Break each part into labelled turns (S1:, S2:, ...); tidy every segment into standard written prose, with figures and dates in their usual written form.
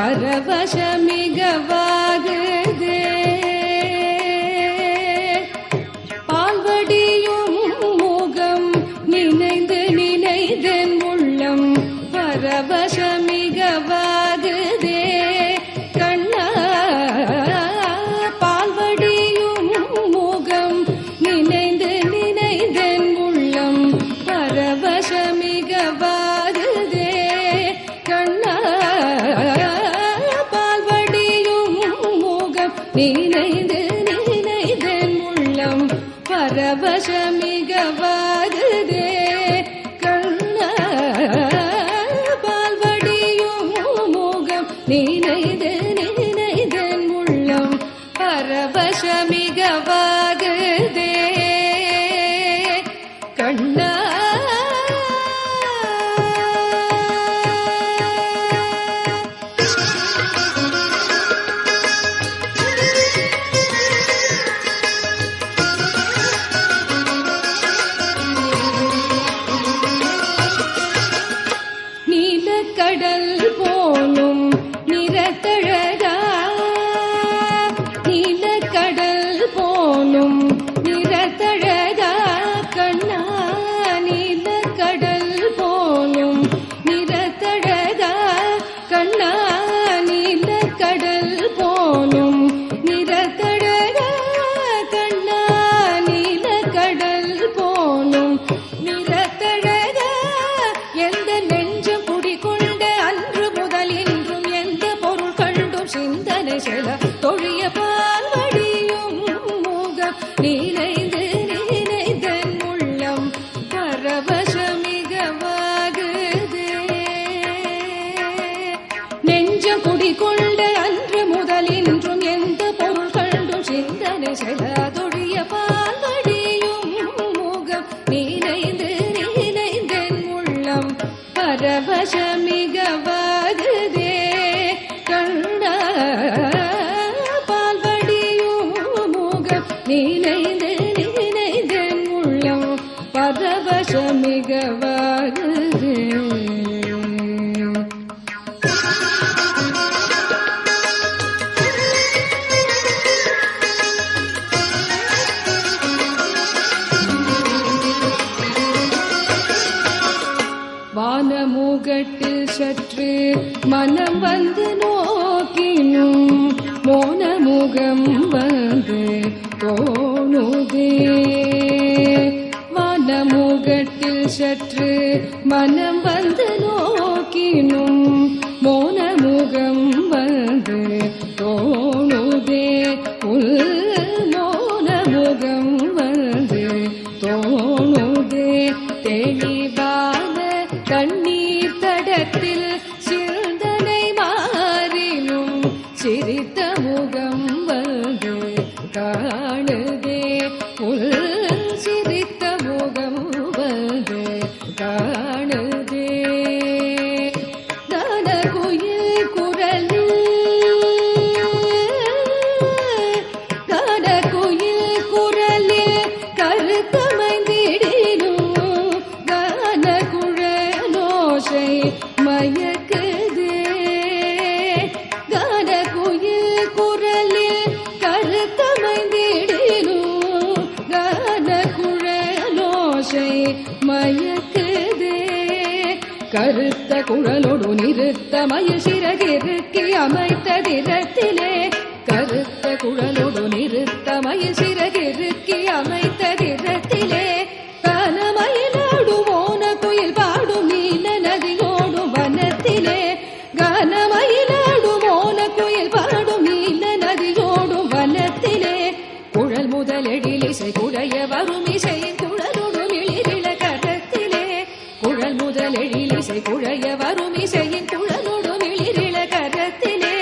S1: பரவசமிகவாகுதே. பால்வடியும் முகம் நினைந்து நினைதென் உள்ளம் பரவசமிகவாகுதே. கண்ணா பால்வடியும் முகம் நினைந்து நினைதென் உள்ளம் பரவசமிகவாகுதே. கண்ணா பால்வடியும் முகம் நினைந்து நினைதென் உள்ளம் பரவசமிகவாகுதே. கண்ணா பால்வடியும் முகம் நினைந்து நினைதென் உள்ளம் பரவசமிகவாகுதே. கண்ணா கடல் போலும் நிறத்தழகா. நீலக்கடல் போலும் நிறத்தழகா. கண்ணா நீலக்கடல் போலும் நிறத்தழகா. கண்ணா நீலக்கடல் போலும் நிறத்தழகா. கண்ணா நீலக்கடல் போலும் நிறத்தழகா. எந்த நெஞ்சம் சிந்தனை செல தொழிய பால்வடியும் முகம் நினைந்து நினைதென் உள்ளம் பரவசமிகவாகுதே. நெஞ்சம் குடிகொண்ட அன்று முதல் இன்றும் எந்த பொருள் கண்டும் சிந்தனை செல தொழிய பால்வடியும் முகம் நினைந்து நினைதென் உள்ளம் பரவசமிகவாகுதே. கண்ணா பால்வடியும் முகம் நினைந்து நினைதென் உள்ளம் பரவசமிகவாகுதே. வானமுகட்டில் சற்று மனம் வந்து நோக்கினும் மோனமுகம் வந்து தோணுதே. வானமுகட்டில் சற்று மனம் வந்து நோக்கினும் மோனமுகம் வந்து தோணுதே. மோனமுகம் வந்து தோணுதே. தெளிவான கண்ணீர் தடத்தில் சிந்தனை மாறினும் சிரித்த முகம் வந்து காணுதே. சிரித்த முகம் வந்து காணுதே. தான குயில் குரலில் தான குயில் குரலில் கருத்தமைந்திடினும் தான குழலோசை மயக்குதே. கான குயில் குரலில் கருத்தமைந்திடினும் கான குழலோசை மயக்குதே. கருத்த குழலோடு நிறுத்த மயில் சிறகிருக்கி அமைத்த திறத்திலே. கருத்த குழலோடு நிறுத்த மயில் சிறகிருக்கி அமைத்த திறத்திலே. கனமயிலாடு மோன குயில் பாடும் நீல நதியோடும் வனத்திலே. கனமயிலாடு மோன குயில் பாடும் நீல நதியோடும் வனத்திலே. குழல் முதல் எழிலிசை குடைய வரும் இசையின் குழலோடு மிளிரிள கரத்திலே. குழல் முதல் எழிலிசை குழைய வரும் இசையின் குழலோடு மிளிரிள கரத்திலே.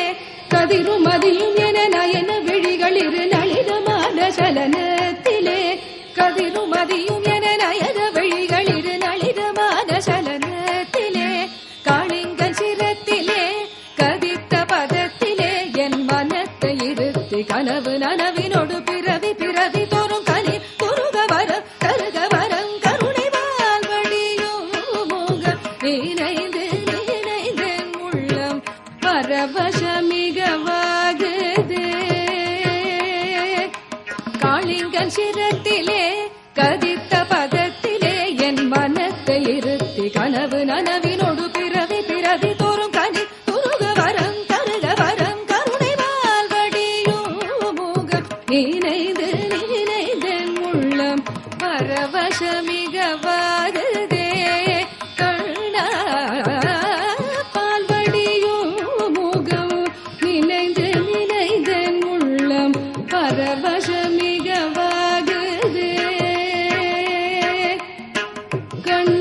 S1: கதிரும் மதியும் என நயன விழிகள் இரு நளினமான சலனத்திலே. கதிரும் மதியும் என நயன விழிகள் இரு நளினமான சலனத்திலே. காளிங்கன் சிரத்திலே கதித்த பதத்திலே என் மனத்தை இருத்தி கனவு நனவினோடு பிறவி பிறவி தோறும் கனி குருக வரம் கருக வரம் கருணை வாழ்வடியும் முகம் நினைந்து நினைந்தேன் உள்ளம் பரவ பரவசமிகவாகுதே. காளிங்கன் சிரத்திலே கதித்த பதத்திலே என் மனத்தை இருத்தி கனவு நனவினோடு பிறவி பிறவி தோறும் கனி துருக வரம் தருக வரம் கருணை வாழ்வடியும் முகம் நினைந்து நினைந்தென் உள்ளம் பரவசமிகவாகுதே. கண்ணா பால்வடியும் முகம் நினைந்து நினைந்தென் உள்ளம் பரவசமிகவாகுதே. கண்ணா